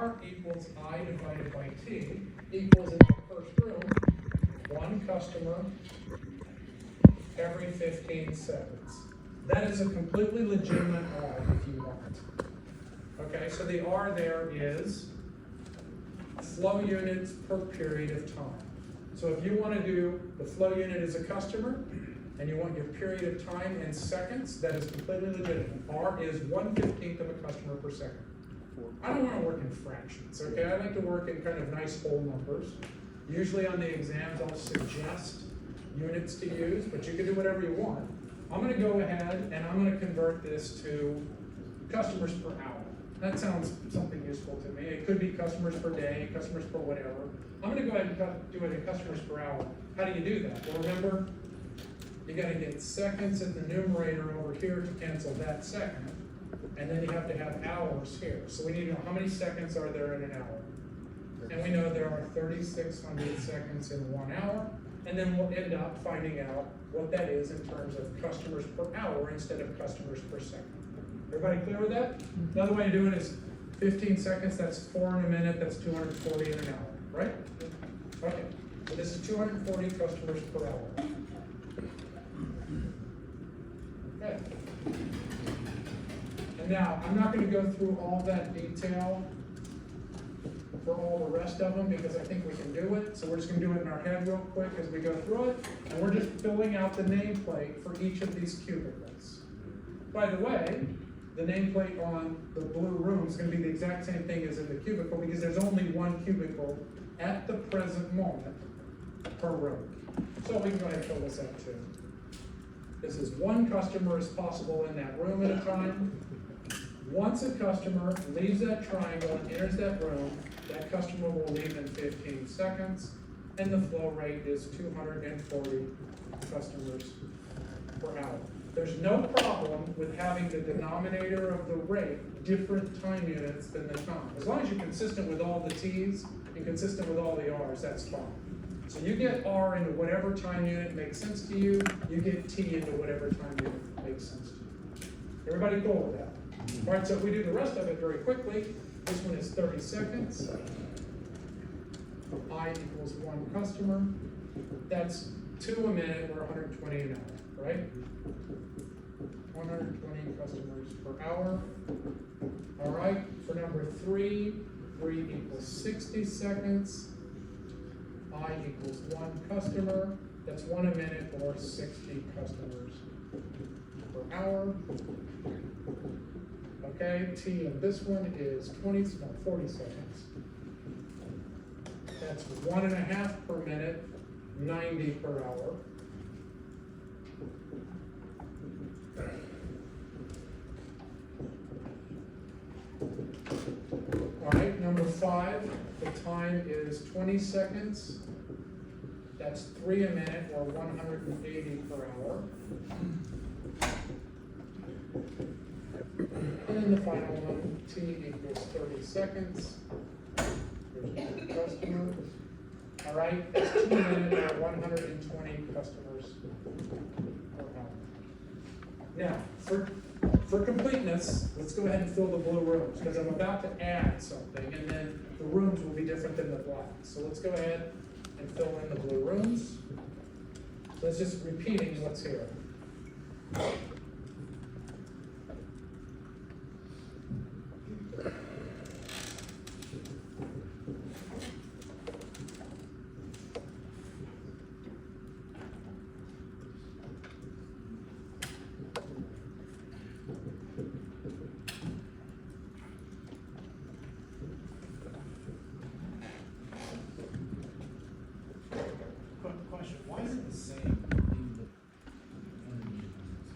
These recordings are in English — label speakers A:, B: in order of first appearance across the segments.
A: R equals I divided by T equals in the first room, one customer every 15 seconds. That is a completely legitimate R if you want. Okay, so the R there is flow units per period of time. So if you want to do the flow unit as a customer, and you want your period of time in seconds, that is completely legitimate. R is 1/15 of a customer per second. I don't want to work in fractions, okay? I like to work in kind of nice whole numbers. Usually on the exams, I'll suggest units to use, but you can do whatever you want. I'm going to go ahead and I'm going to convert this to customers per hour. That sounds something useful to me. It could be customers per day, customers per whatever. I'm going to go ahead and do it in customers per hour. How do you do that? Well, remember, you got to get seconds in the numerator over here to cancel that second, and then you have to have hours here. So we need to know how many seconds are there in an hour. And we know there are 3,600 seconds in 1 hour, and then we'll end up finding out what that is in terms of customers per hour instead of customers per second. Everybody clear with that? Another way to do it is 15 seconds, that's 4 in a minute, that's 240 in an hour, right? Okay, so this is 240 customers per hour. Okay. And now, I'm not going to go through all that detail for all the rest of them because I think we can do it. So we're just going to do it in our head real quick as we go through it. And we're just filling out the nameplate for each of these cubicles. By the way, the nameplate on the blue room is going to be the exact same thing as in the cubicle because there's only one cubicle at the present moment per room. So we can go ahead and fill this out too. This is one customer as possible in that room at a time. Once a customer leaves that triangle and enters that room, that customer will leave in 15 seconds, and the flow rate is 240 customers per hour. There's no problem with having the denominator of the rate different time units than the time. As long as you're consistent with all the T's and consistent with all the R's, that's fine. So you get R into whatever time unit makes sense to you, you get T into whatever time unit makes sense to you. Everybody cool with that? All right, so if we do the rest of it very quickly, this one is 30 seconds. I equals one customer. That's 2 a minute or 120 an hour, right? 120 customers per hour. All right, for number 3 equals 60 seconds. I equals one customer. That's 1 a minute or 60 customers per hour. Okay, T of this one is 40 seconds. That's 1.5 per minute, 90 per hour. All right, number 5, the time is 20 seconds. That's 3 a minute or 180 per hour. And then the final one, T equals 30 seconds. There's one customer. All right, that's 2 a minute or 120 customers per hour. Now, for completeness, let's go ahead and fill the blue rooms because I'm about to add something and then the rooms will be different than the black. So let's go ahead and fill in the blue rooms. So it's just repeating what's here.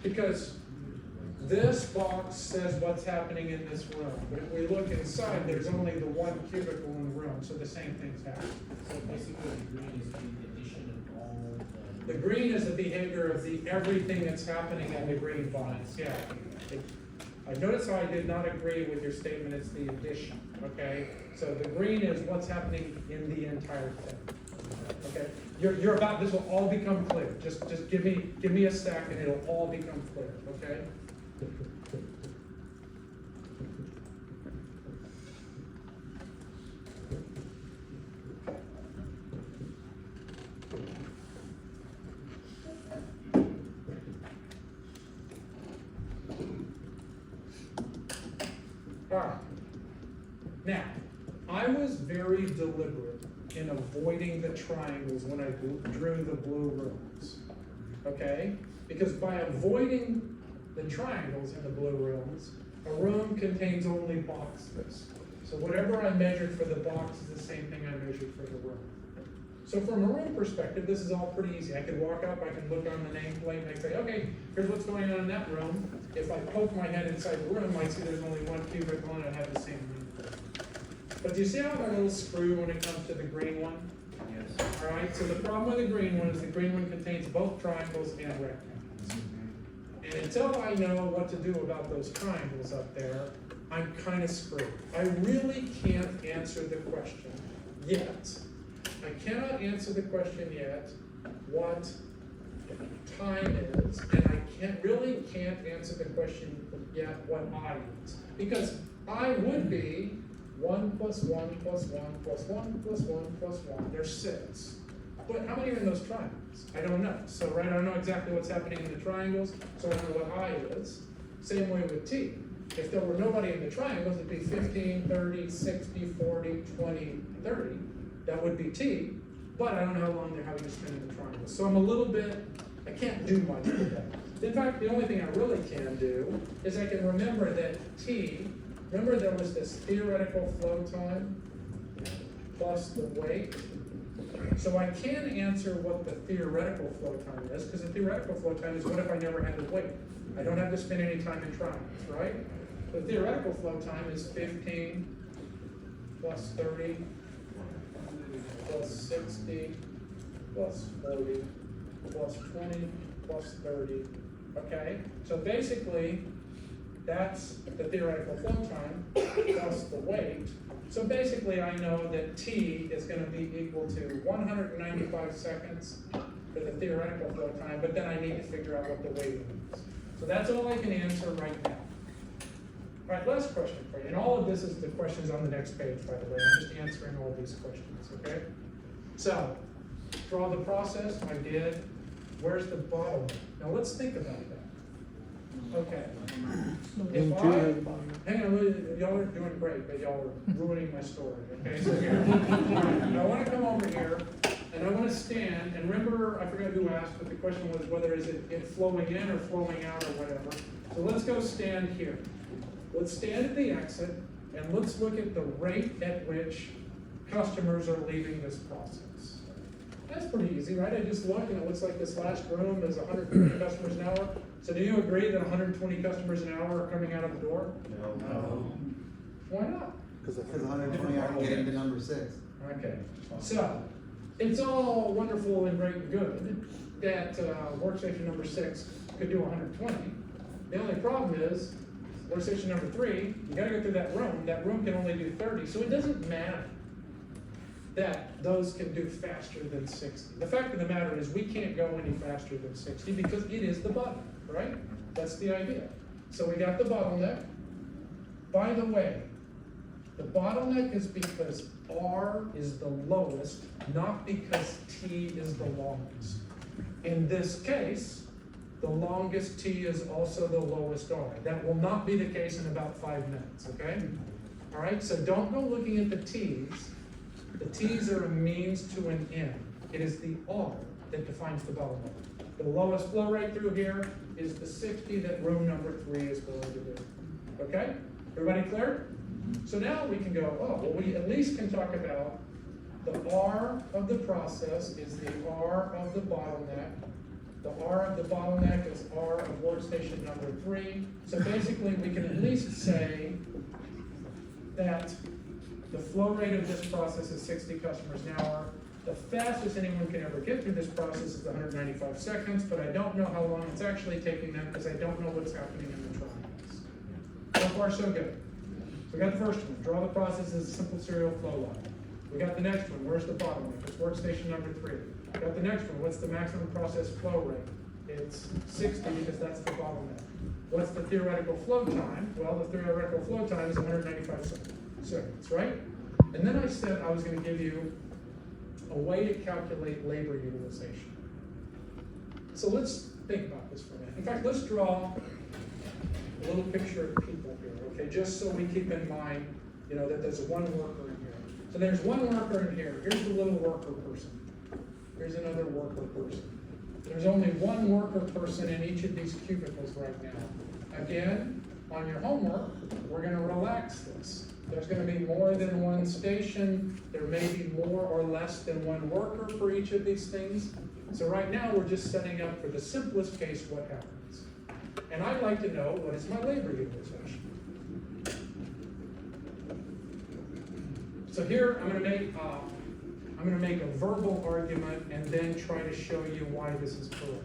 A: Because this box says what's happening in this room, but if we look inside, there's only the one cubicle in the room, so the same thing's happening.
B: So basically, the green is the addition of all
A: the green is the behavior of the everything that's happening in the green box. Yeah. I notice how I did not agree with your statement. It's the addition. Okay. So the green is what's happening in the entire thing. Okay. You're about, this will all become clear. Just give me a sec and it'll all become clear, okay? Now, I was very deliberate in avoiding the triangles when I drew the blue rooms, okay? Because by avoiding the triangles in the blue rooms, a room contains only boxes. So whatever I measured for the box is the same thing I measured for the room. So from a room perspective, this is all pretty easy. I could walk up, I can look on the nameplate, and I say, okay, here's what's going on in that room. If I poke my head inside the room, I see there's only one cubic one and I have the same nameplate. But do you see how I have a little screw when it comes to the green one?
B: Yes.
A: All right, so the problem with the green one is the green one contains both triangles and rectangles. And until I know what to do about those triangles up there, I'm kind of screwed. I really can't answer the question yet. I cannot answer the question yet what time is, and I really can't answer the question yet what I is. Because I would be 1 plus 1 plus 1 plus 1 plus 1 plus 1. There's 6. But how many are in those triangles? I don't know. So, right, I don't know exactly what's happening in the triangles, so I don't know what I is. Same way with T. If there were nobody in the triangles, it'd be 15, 30, 60, 40, 20, 30. That would be T, but I don't know how long they're having to spend in the triangles. So I'm a little bit, I can't do much with that. In fact, the only thing I really can do is I can remember that T, remember there was this theoretical flow time plus the weight. So I can answer what the theoretical flow time is, because the theoretical flow time is what if I never had to wait? I don't have to spend any time in triangles, right? The theoretical flow time is 15 plus 30 plus 60 plus 40 plus 20 plus 30, okay? So basically, that's the theoretical flow time plus the weight. So basically, I know that T is going to be equal to 195 seconds for the theoretical flow time, but then I need to figure out what the weight is. So that's all I can answer right now. All right, last question for you. And all of this is the questions on the next page, by the way. I'm just answering all these questions, okay? So, draw the process. I did. Where's the bottleneck? Now let's think about that. Okay. If hang on, y'all are doing great, but y'all are ruining my story, okay? So here, all right, I want to come over here, and I want to stand, and remember, I forgot who asked, but the question was whether is it flowing in or flowing out or whatever. So let's go stand here. Let's stand at the exit, and let's look at the rate at which customers are leaving this process. That's pretty easy, right? I just look, and it looks like this last room is 120 customers an hour. So do you agree that 120 customers an hour are coming out of the door?
C: No.
A: Why not?
C: Because 120 aren't getting to number 6.
A: Okay, so it's all wonderful and great and good that workstation number 6 could do 120. The only problem is workstation number 3, you gotta go through that room can only do 30, so it doesn't matter that those can do faster than 60. The fact of the matter is we can't go any faster than 60 because it is the bottleneck, right? That's the idea. So we got the bottleneck. By the way, the bottleneck is because R is the lowest, not because T is the longest. In this case, the longest T is also the lowest R. That will not be the case in about 5 minutes, okay? All right, so don't go looking at the T's. The T's are a means to an end. It is the R that defines the bottleneck. The lowest flow rate through here is the 60 that room number 3 is going to do. Okay? Everybody clear? So now we can go, oh, well, we at least can talk about the R of the process is the R of the bottleneck. The R of the bottleneck is R of workstation number 3. So basically, we can at least say that the flow rate of this process is 60 customers an hour. The fastest anyone can ever get through this process is 195 seconds, but I don't know how long it's actually taking them because I don't know what's happening in the triangles. So far, so good. So we got the first one. Draw the process as a simple serial flow line. We got the next one. Where's the bottleneck? It's workstation number 3. We got the next one. What's the maximum process flow rate? It's 60 because that's the bottleneck. What's the theoretical flow time? Well, the theoretical flow time is 195 seconds, right? And then I said I was going to give you a way to calculate labor utilization. So let's think about this for a minute. In fact, let's draw a little picture of people here, okay? Just so we keep in mind you know, that there's one worker in here. So there's one worker in here. Here's the little worker person. Here's another worker person. There's only one worker person in each of these cubicles right now. Again, on your homework, we're gonna relax this. There's gonna be more than one station. There may be more or less than one worker for each of these things. So right now, we're just setting up for the simplest case what happens. And I'd like to know, what is my labor utilization? So here, I'm gonna make a verbal argument and then try to show you why this is correct.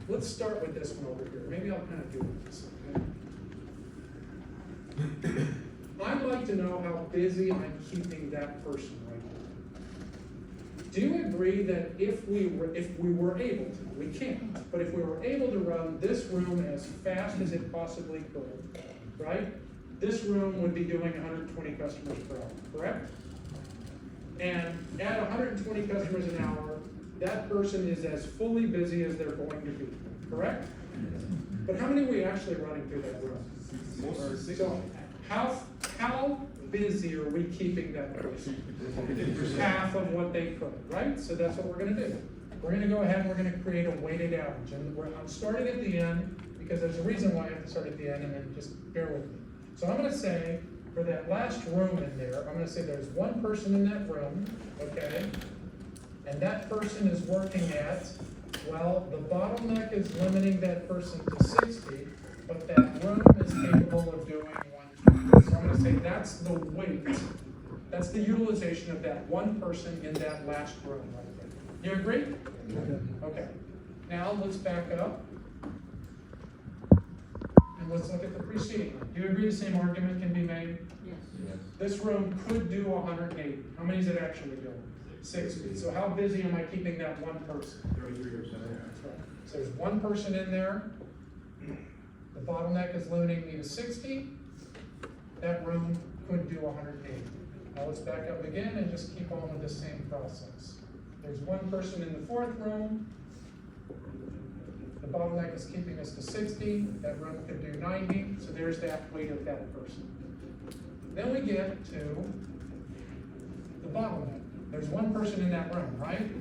A: Let's start with this one over here. Maybe I'll kind of do this, okay? I'd like to know how busy I'm keeping that person right now. Do you agree that if we were able to, we can't, but if we were able to run this room as fast as it possibly could, right? This room would be doing 120 customers per hour, correct? And at 120 customers an hour, that person is as fully busy as they're going to be, correct? But how many are we actually running through that room? So how busy are we keeping that person? Half of what they could, right? So that's what we're gonna do. We're gonna go ahead and we're gonna create a weighted average. And I'm starting at the end because there's a reason why I have to start at the end, and then just bear with me. So I'm gonna say, for that last room in there, I'm gonna say there's one person in that room, okay? And that person is working at, well, the bottleneck is limiting that person to 60, but that room is capable of doing 120. So I'm gonna say that's the weight, that's the utilization of that one person in that last room right there. You agree? Okay. Now let's back up. And let's look at the preceding one. Do you agree the same argument can be made?
D: Yes.
A: This room could do 180. How many is it actually doing? 60. So how busy am I keeping that one person?
D: 33%.
A: That's right. So there's one person in there. The bottleneck is limiting me to 60. That room could do 180. Now let's back up again and just keep on with the same process. There's one person in the fourth room. The bottleneck is keeping us to 60. That room could do 90. So there's that weight of that person. Then we get to the bottleneck. There's one person in that room, right?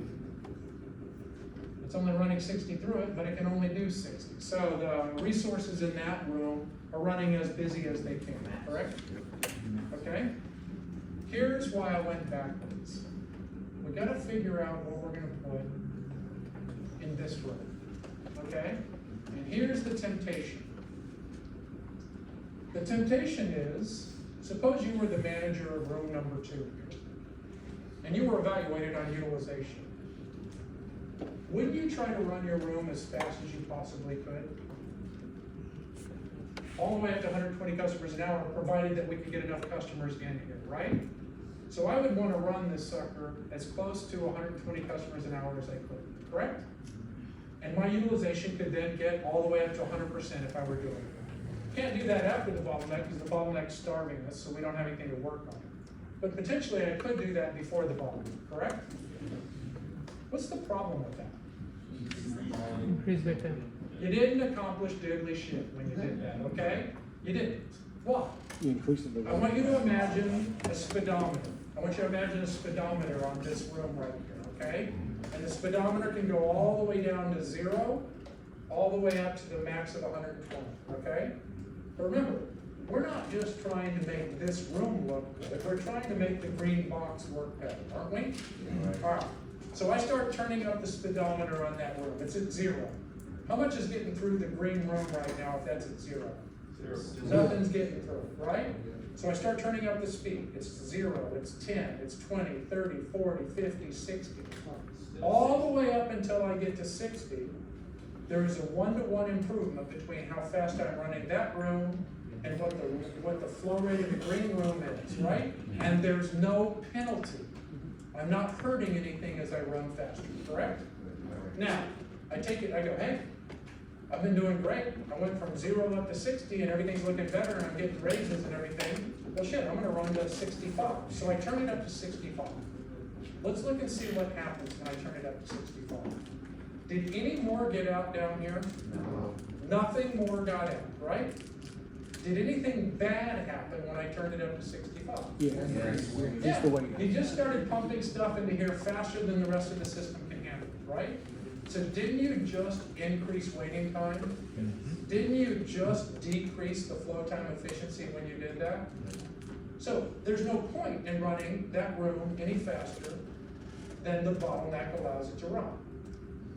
A: It's only running 60 through it, but it can only do 60. So the resources in that room are running as busy as they can, correct? Okay? Here's why I went backwards. We gotta figure out what we're gonna put in this room. Okay? And here's the temptation. The temptation is, suppose you were the manager of room number 2 here, and you were evaluated on utilization. Wouldn't you try to run your room as fast as you possibly could? All the way up to 120 customers an hour, provided that we could get enough customers in here, right? So I would want to run this sucker as close to 120 customers an hour as I could, correct? And my utilization could then get all the way up to 100% if I were doing it. Can't do that after the bottleneck because the bottleneck's starving us, so we don't have anything to work on. But potentially I could do that before the bottleneck, correct? What's the problem with that?
E: Increase the time.
A: You didn't accomplish diddly shit when you did that, okay? You didn't. Why?
F: You increase the.
A: I want you to imagine a speedometer. I want you to imagine a speedometer on this room right here, okay? And the speedometer can go all the way down to 0, all the way up to the max of 120, okay? But remember, we're not just trying to make this room look good, we're trying to make the green box work better, aren't we? All right, so I start turning up the speedometer on that room, it's at 0. How much is getting through the green room right now if that's at 0? Nothing's getting through, right? So I start turning up the speed. It's 0, it's 10, it's 20, 30, 40, 50, 60. All the way up until I get to 60, there is a 1-to-1 improvement between how fast I'm running that room and what the flow rate in the green room is, right? And there's no penalty. I'm not hurting anything as I run faster, correct? Now, I take it, I go, hey, I've been doing great. I went from 0 up to 60 and everything's looking better and I'm getting raises and everything. Well shit, I'm gonna run to 65. So I turn it up to 65. Let's look and see what happens when I turn it up to 65. Did any more get out down here?
C: No.
A: Nothing more got out, right? Did anything bad happen when I turned it up to 65?
E: Yeah.
A: Yeah,
E: Just the way.
A: he just started pumping stuff into here faster than the rest of the system can handle, right? So didn't you just increase waiting time? Didn't you just decrease the flow time efficiency when you did that? So there's no point in running that room any faster than the bottleneck allows it to run.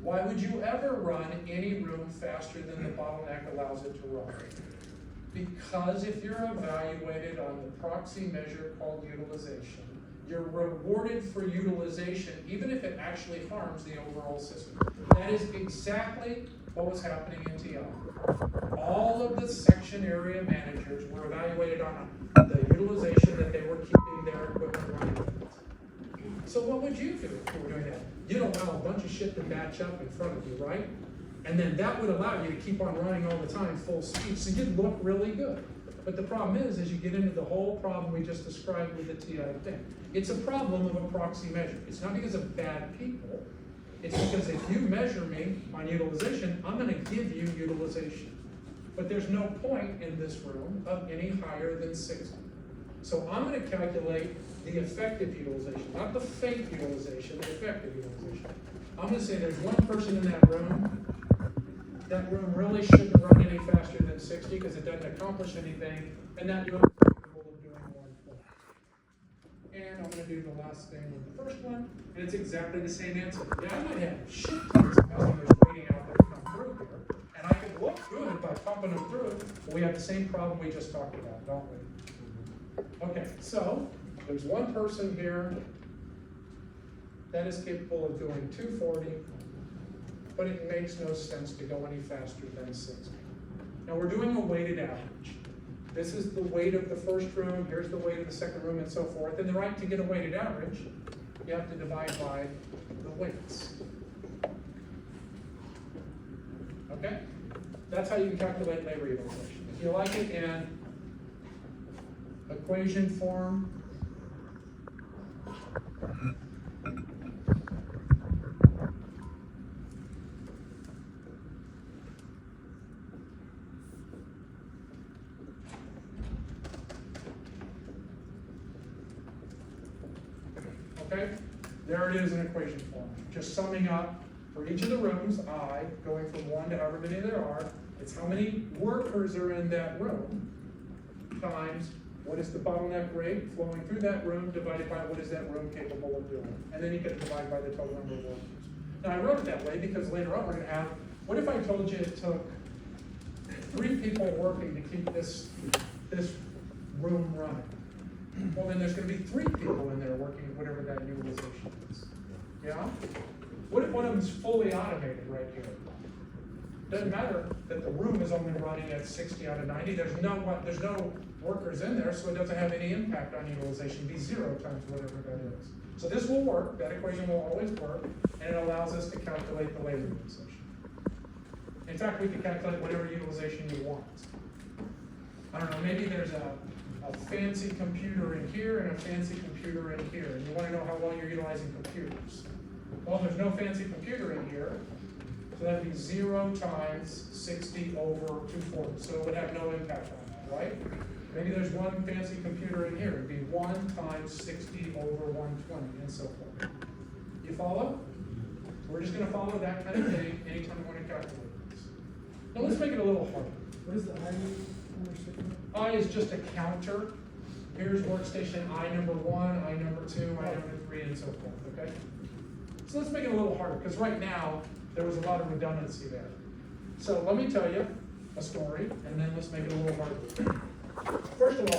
A: Why would you ever run any room faster than the bottleneck allows it to run? Because if you're evaluated on the proxy measure called utilization, you're rewarded for utilization even if it actually harms the overall system. That is exactly what was happening in TI. All of the section area managers were evaluated on the utilization that they were keeping their equipment running. So what would you do if you were doing that? You'd allow a bunch of shit to batch up in front of you, right? And then that would allow you to keep on running all the time full speed, so you'd look really good. But the problem is you get into the whole problem we just described with the TI thing. It's a problem of a proxy measure. It's not because of bad people. It's because if you measure me on utilization, I'm gonna give you utilization. But there's no point in this room of any higher than 60. So I'm gonna calculate the effective utilization, not the fake utilization, the effective utilization. I'm gonna say there's one person in that room really shouldn't run any faster than 60 because it doesn't accomplish anything, and that room is capable of doing 120. And I'm gonna do the last thing with the first one, and it's exactly the same answer. Yeah, I might have shit tons of customers waiting out there to come through here, and I can look good by pumping them through, but we have the same problem we just talked about, don't we? Okay, so there's one person here that is capable of doing 240, but it makes no sense to go any faster than 60. Now we're doing a weighted average. This is the weight of the first room, here's the weight of the second room, and so forth. And the right to get a weighted average, you have to divide by the weights. Okay? That's how you can calculate labor utilization. If you like it in equation form, okay? There it is in equation form. Just summing up for each of the rooms, I, going from 1 to however many there are, it's how many workers are in that room, times what is the bottleneck rate flowing through that room, divided by what is that room capable of doing. And then you can divide by the total number of workers. Now I wrote it that way because later on we're gonna have, what if I told you it took 3 people working to keep this room running? Well, then there's gonna be 3 people in there working, whatever that utilization is. Yeah? What if one of them's fully automated right here? Doesn't matter that the room is only running at 60 out of 90. There's no workers in there, so it doesn't have any impact on utilization. It'd be 0 times whatever that is. So this will work. That equation will always work, and it allows us to calculate the labor utilization. In fact, we can calculate whatever utilization you want. I don't know, maybe there's a fancy computer in here and a fancy computer in here, and you want to know how well you're utilizing computers. Well, there's no fancy computer in here, so that'd be 0 times 60 over 240, so it would have no impact on that, right? Maybe there's one fancy computer in here, it'd be 1 times 60 over 120, and so forth. You follow? So we're just going to follow that kind of thing anytime we want to calculate this. Now let's make it a little harder.
E: What is the I number?
A: I is just a counter. Here's workstation I number 1, I number 2, I number 3, and so forth, okay? So let's make it a little harder, because right now, there was a lot of redundancy there. So let me tell you a story, and then let's make it a little harder. First of all,